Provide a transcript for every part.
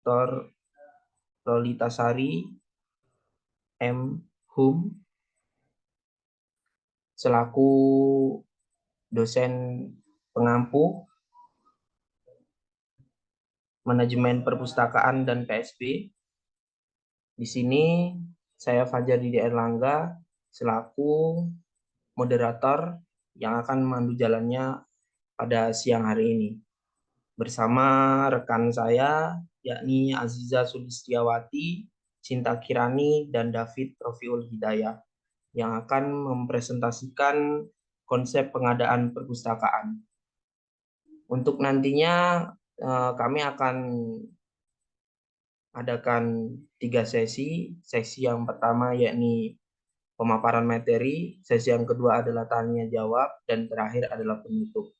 Dr. Lolitasari M. Hum selaku dosen pengampu Manajemen Perpustakaan dan PSB. Di sini saya Fajar Didi Erlangga selaku moderator yang akan memandu jalannya pada siang hari ini. Bersama rekan saya yakni Aziza Sulistiawati, Cinta Kirani, dan David Rofiul Hidayah yang akan mempresentasikan konsep pengadaan perpustakaan. Untuk nantinya kami akan adakan 3 sesi. Sesi yang pertama yakni pemaparan materi, sesi yang kedua adalah tanya jawab, dan terakhir adalah penutup.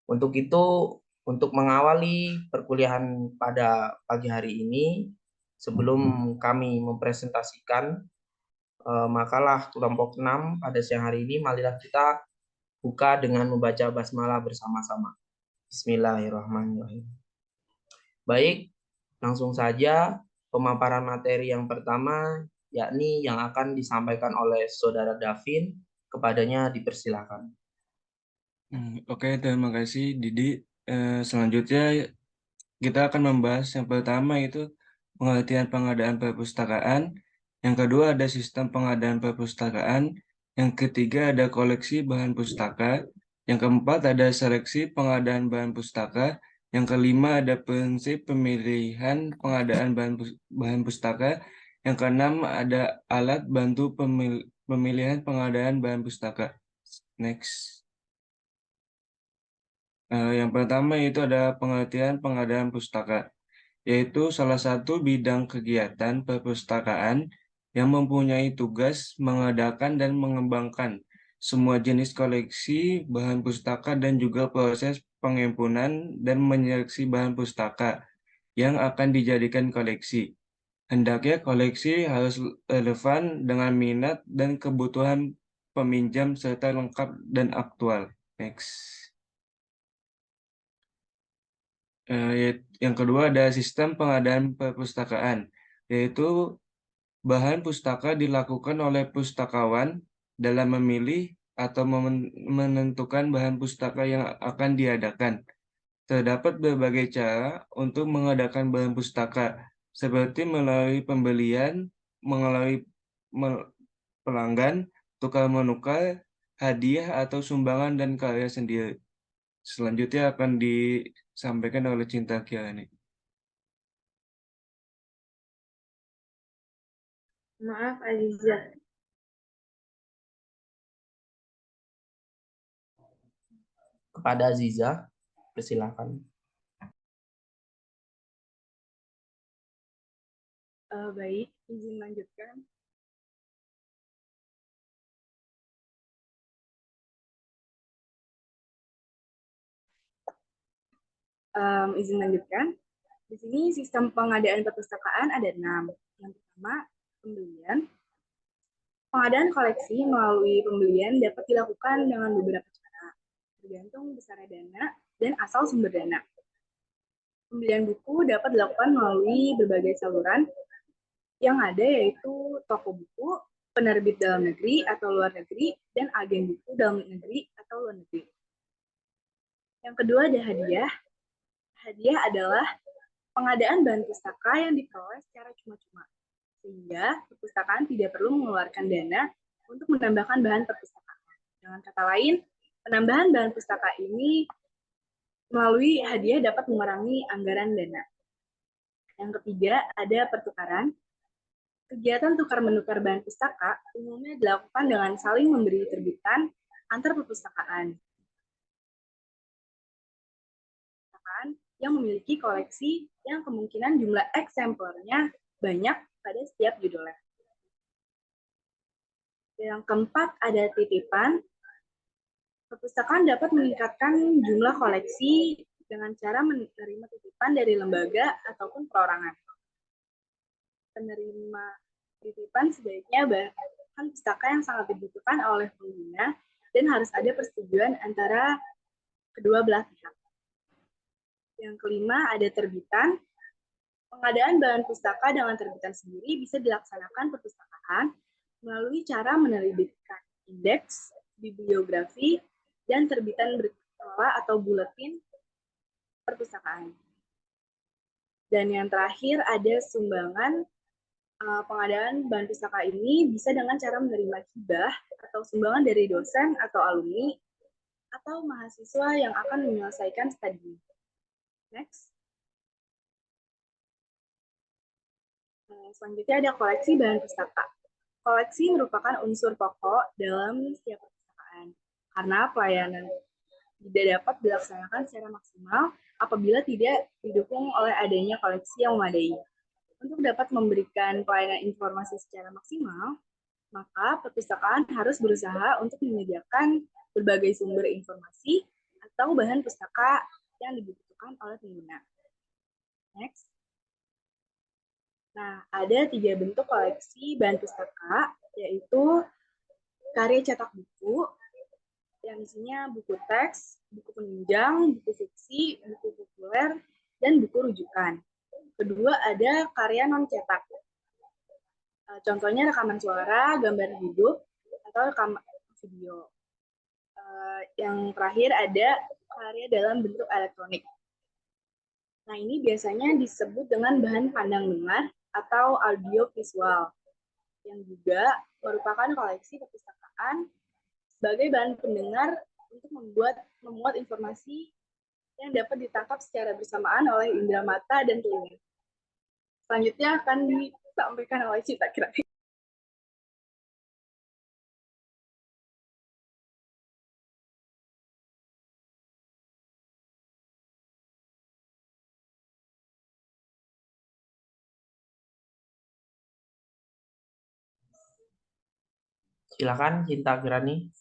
Untuk itu, untuk mengawali perkuliahan pada pagi hari ini, sebelum kami mempresentasikan makalah kelompok 6 pada siang hari ini, marilah kita buka dengan membaca basmalah bersama-sama. Bismillahirrahmanirrahim. Baik, langsung saja pemaparan materi yang pertama, yakni yang akan disampaikan oleh Saudara Davin. Kepadanya dipersilakan. Oke, terima kasih Didi. Selanjutnya kita akan membahas yang pertama itu pengertian pengadaan perpustakaan, yang kedua ada sistem pengadaan perpustakaan, yang ketiga ada koleksi bahan pustaka, yang keempat ada seleksi pengadaan bahan pustaka, yang kelima ada prinsip pemilihan pengadaan bahan pustaka, yang keenam ada alat bantu pemilihan pengadaan bahan pustaka. Next. Yang pertama itu ada pengertian pengadaan pustaka, yaitu salah satu bidang kegiatan perpustakaan yang mempunyai tugas mengadakan dan mengembangkan semua jenis koleksi bahan pustaka dan juga proses penghimpunan dan menyeleksi bahan pustaka yang akan dijadikan koleksi. Hendaknya koleksi harus relevan dengan minat dan kebutuhan peminjam serta lengkap dan aktual. Next. Yang kedua ada sistem pengadaan perpustakaan, yaitu bahan pustaka dilakukan oleh pustakawan dalam memilih atau menentukan bahan pustaka yang akan diadakan. Terdapat berbagai cara untuk mengadakan bahan pustaka, seperti melalui pembelian, melalui pelanggan, tukar-menukar, hadiah atau sumbangan dan karya sendiri. Selanjutnya akan disampaikan oleh Cinta Kirani. Maaf, Aziza. Kepada Aziza, persilakan. Baik, izin lanjutkan. Izin lanjutkan. Di sini sistem pengadaan perpustakaan ada 6. Yang pertama, pembelian. Pengadaan koleksi melalui pembelian dapat dilakukan dengan beberapa cara, tergantung besar dana dan asal sumber dana. Pembelian buku dapat dilakukan melalui berbagai saluran yang ada, yaitu toko buku, penerbit dalam negeri atau luar negeri, dan agen buku dalam negeri atau luar negeri. Yang kedua ada hadiah. Hadiah adalah pengadaan bahan pustaka yang diperoleh secara cuma-cuma, sehingga perpustakaan tidak perlu mengeluarkan dana untuk menambahkan bahan perpustakaan. Dengan kata lain, penambahan bahan pustaka ini melalui hadiah dapat mengurangi anggaran dana. Yang ketiga, ada pertukaran. Kegiatan tukar-menukar bahan pustaka umumnya dilakukan dengan saling memberi terbitan antar perpustakaan yang memiliki koleksi yang kemungkinan jumlah eksemplarnya banyak pada setiap judulnya. Yang keempat, ada titipan. Perpustakaan dapat meningkatkan jumlah koleksi dengan cara menerima titipan dari lembaga ataupun perorangan. Penerima titipan sebaiknya bahan pustaka yang sangat dibutuhkan oleh pengguna dan harus ada persetujuan antara kedua belah pihak. Yang kelima, ada terbitan. Pengadaan bahan pustaka dengan terbitan sendiri bisa dilaksanakan perpustakaan melalui cara menerbitkan indeks, bibliografi, dan terbitan berkala atau buletin perpustakaan. Dan yang terakhir ada sumbangan. Pengadaan bahan pustaka ini bisa dengan cara menerima hibah atau sumbangan dari dosen atau alumni atau mahasiswa yang akan menyelesaikan studi. Next. Selanjutnya ada koleksi bahan pustaka. Koleksi merupakan unsur pokok dalam setiap perpustakaan karena pelayanan tidak dapat dilaksanakan secara maksimal apabila tidak didukung oleh adanya koleksi yang memadai. Untuk dapat memberikan pelayanan informasi secara maksimal, maka perpustakaan harus berusaha untuk menyediakan berbagai sumber informasi atau bahan pustaka yang dibutuhkan oleh pengguna. Next. Nah, ada 3 bentuk koleksi bahan pustaka, yaitu karya cetak buku, yang isinya buku teks, buku penunjang, buku fiksi, buku populer, dan buku rujukan. Kedua, ada karya non-cetak. Contohnya rekaman suara, gambar hidup, atau rekaman video. Yang terakhir ada karya dalam bentuk elektronik. Nah, ini biasanya disebut dengan bahan pandang dengar atau audio visual, yang juga merupakan koleksi perpustakaan sebagai bahan pendengar untuk memuat informasi yang dapat ditangkap secara bersamaan oleh indera mata dan telinga. Selanjutnya akan disampaikan oleh Cita Kirani. Silakan Cinta Kirani.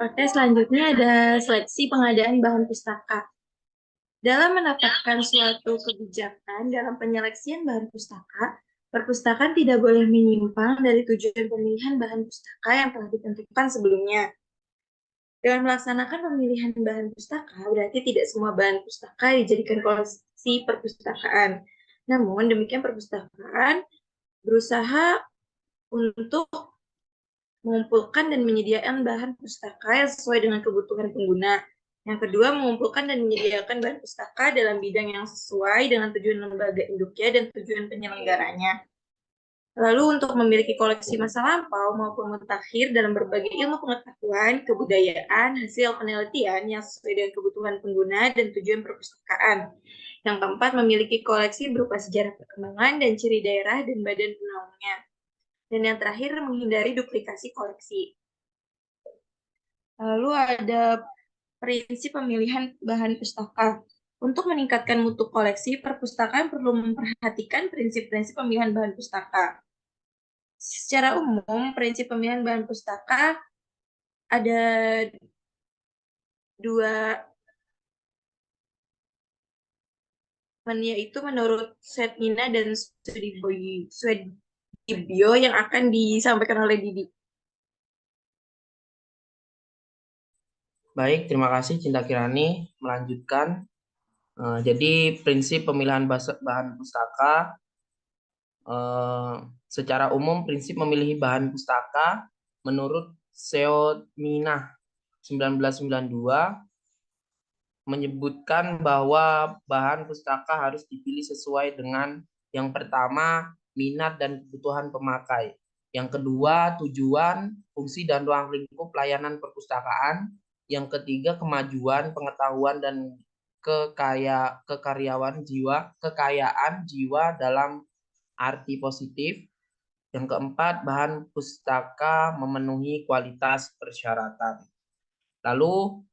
Oke, selanjutnya ada seleksi pengadaan bahan pustaka. Dalam menetapkan suatu kebijakan dalam penyeleksian bahan pustaka, perpustakaan tidak boleh menyimpang dari tujuan pemilihan bahan pustaka yang telah ditentukan sebelumnya. Dengan melaksanakan pemilihan bahan pustaka, berarti tidak semua bahan pustaka dijadikan koleksi perpustakaan. Namun, demikian perpustakaan berusaha untuk mengumpulkan dan menyediakan bahan pustaka yang sesuai dengan kebutuhan pengguna. Yang kedua, mengumpulkan dan menyediakan bahan pustaka dalam bidang yang sesuai dengan tujuan lembaga induknya dan tujuan penyelenggaranya. Lalu untuk memiliki koleksi masa lampau maupun mutakhir dalam berbagai ilmu pengetahuan, kebudayaan, hasil penelitian yang sesuai dengan kebutuhan pengguna dan tujuan perpustakaan. Yang keempat, memiliki koleksi berupa sejarah perkembangan dan ciri daerah dan badan penaungnya. Dan yang terakhir, menghindari duplikasi koleksi. Lalu ada prinsip pemilihan bahan pustaka. Untuk meningkatkan mutu koleksi, perpustakaan perlu memperhatikan prinsip-prinsip pemilihan bahan pustaka. Secara umum, prinsip pemilihan bahan pustaka ada 2, yaitu menurut Swetnina dan Swedibio yang akan disampaikan oleh Didi. Baik, terima kasih Cinta Kirani. Melanjutkan. Jadi prinsip pemilihan bahan pustaka, secara umum prinsip memilih bahan pustaka menurut Swetnina 1992 menyebutkan bahwa bahan pustaka harus dipilih sesuai dengan yang pertama, minat dan kebutuhan pemakai. Yang kedua, tujuan, fungsi dan ruang lingkup layanan perpustakaan. Yang ketiga, kemajuan, pengetahuan dan kekayaan jiwa dalam arti positif. Yang keempat, bahan pustaka memenuhi kualitas persyaratan. Lalu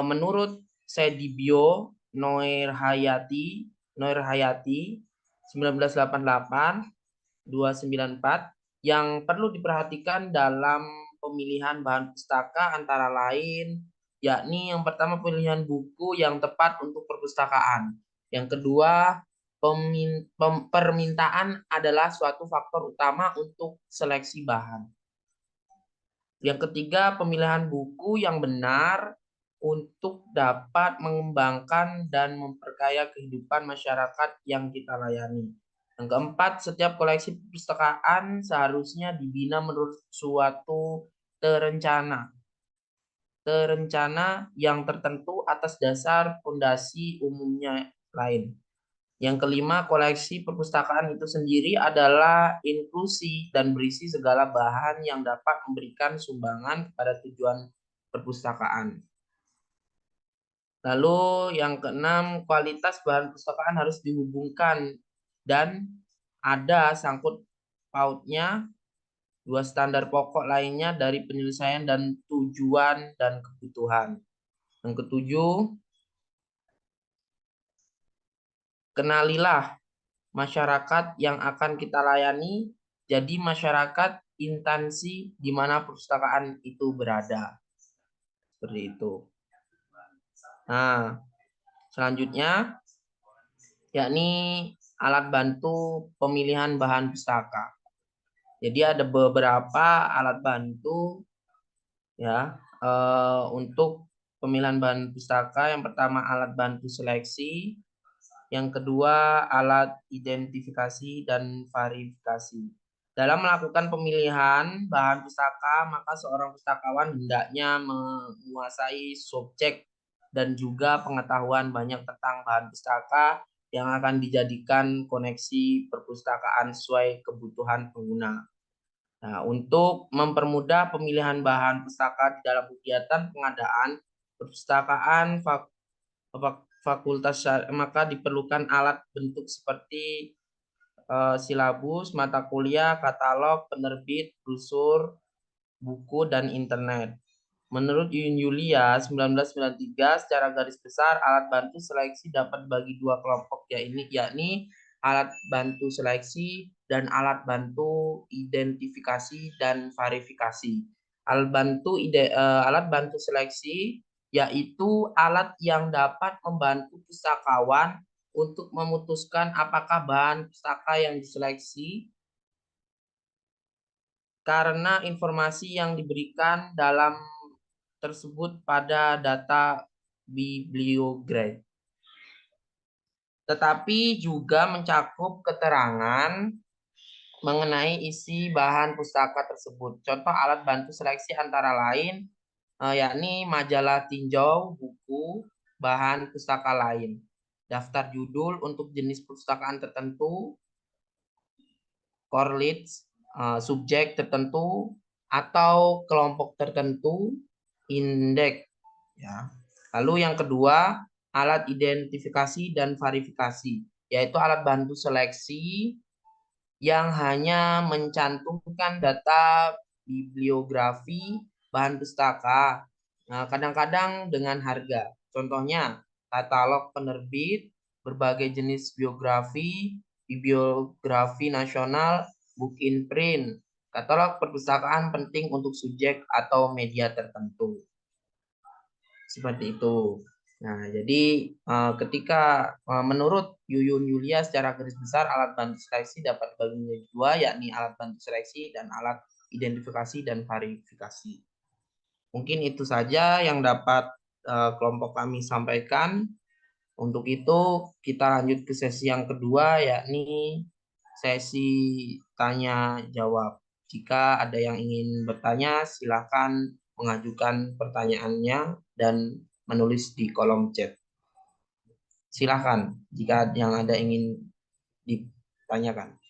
menurut Sedibio Noirhayati 1988-294 yang perlu diperhatikan dalam pemilihan bahan pustaka antara lain yakni yang pertama pemilihan buku yang tepat untuk perpustakaan. Yang kedua, permintaan adalah suatu faktor utama untuk seleksi bahan. Yang ketiga, pemilihan buku yang benar untuk dapat mengembangkan dan memperkaya kehidupan masyarakat yang kita layani. Yang keempat, setiap koleksi perpustakaan seharusnya dibina menurut suatu terencana yang tertentu atas dasar fondasi umumnya lain. Yang kelima, koleksi perpustakaan itu sendiri adalah inklusi dan berisi segala bahan yang dapat memberikan sumbangan kepada tujuan perpustakaan. Lalu yang keenam, kualitas bahan perpustakaan harus dihubungkan dan ada sangkut pautnya dua standar pokok lainnya dari penyelesaian dan tujuan dan kebutuhan. Yang ketujuh, kenalilah masyarakat yang akan kita layani, jadi masyarakat instansi di mana perpustakaan itu berada. Seperti itu. Nah, selanjutnya yakni alat bantu pemilihan bahan pustaka. Jadi ada beberapa alat bantu ya untuk pemilihan bahan pustaka. Yang pertama alat bantu seleksi, yang kedua alat identifikasi dan verifikasi. Dalam melakukan pemilihan bahan pustaka, maka seorang pustakawan hendaknya menguasai subjek dan juga pengetahuan banyak tentang bahan pustaka yang akan dijadikan koneksi perpustakaan sesuai kebutuhan pengguna. Nah, untuk mempermudah pemilihan bahan pustaka di dalam kegiatan pengadaan perpustakaan fakultas maka diperlukan alat bentuk seperti silabus, mata kuliah, katalog, penerbit, brosur, buku, dan internet. Menurut Yuyun Yulia 1993, secara garis besar alat bantu seleksi dapat dibagi dua kelompok, yakni alat bantu seleksi dan alat bantu identifikasi dan verifikasi. Alat bantu seleksi yaitu alat yang dapat membantu pustakawan untuk memutuskan apakah bahan pustaka yang diseleksi karena informasi yang diberikan dalam tersebut pada data bibliograf. Tetapi juga mencakup keterangan mengenai isi bahan pustaka tersebut. Contoh alat bantu seleksi antara lain yakni majalah tinjau buku bahan pustaka lain, daftar judul untuk jenis perpustakaan tertentu, correlates subjek tertentu atau kelompok tertentu, indeks ya. Lalu yang kedua, alat identifikasi dan verifikasi, yaitu alat bantu seleksi yang hanya mencantumkan data bibliografi bahan pustaka. Nah, kadang-kadang dengan harga. Contohnya, katalog penerbit, berbagai jenis biografi, bibliografi nasional, book in print, katalog perpustakaan penting untuk subjek atau media tertentu. Seperti itu. Nah, jadi ketika menurut Yuyun Yulia secara garis besar alat bantu seleksi dapat dibagi menjadi dua, yakni alat bantu seleksi dan alat identifikasi dan verifikasi. Mungkin itu saja yang dapat kelompok kami sampaikan. Untuk itu kita lanjut ke sesi yang kedua, yakni sesi tanya jawab. Jika ada yang ingin bertanya, silakan mengajukan pertanyaannya dan menulis di kolom chat. Silakan jika yang ada ingin ditanyakan.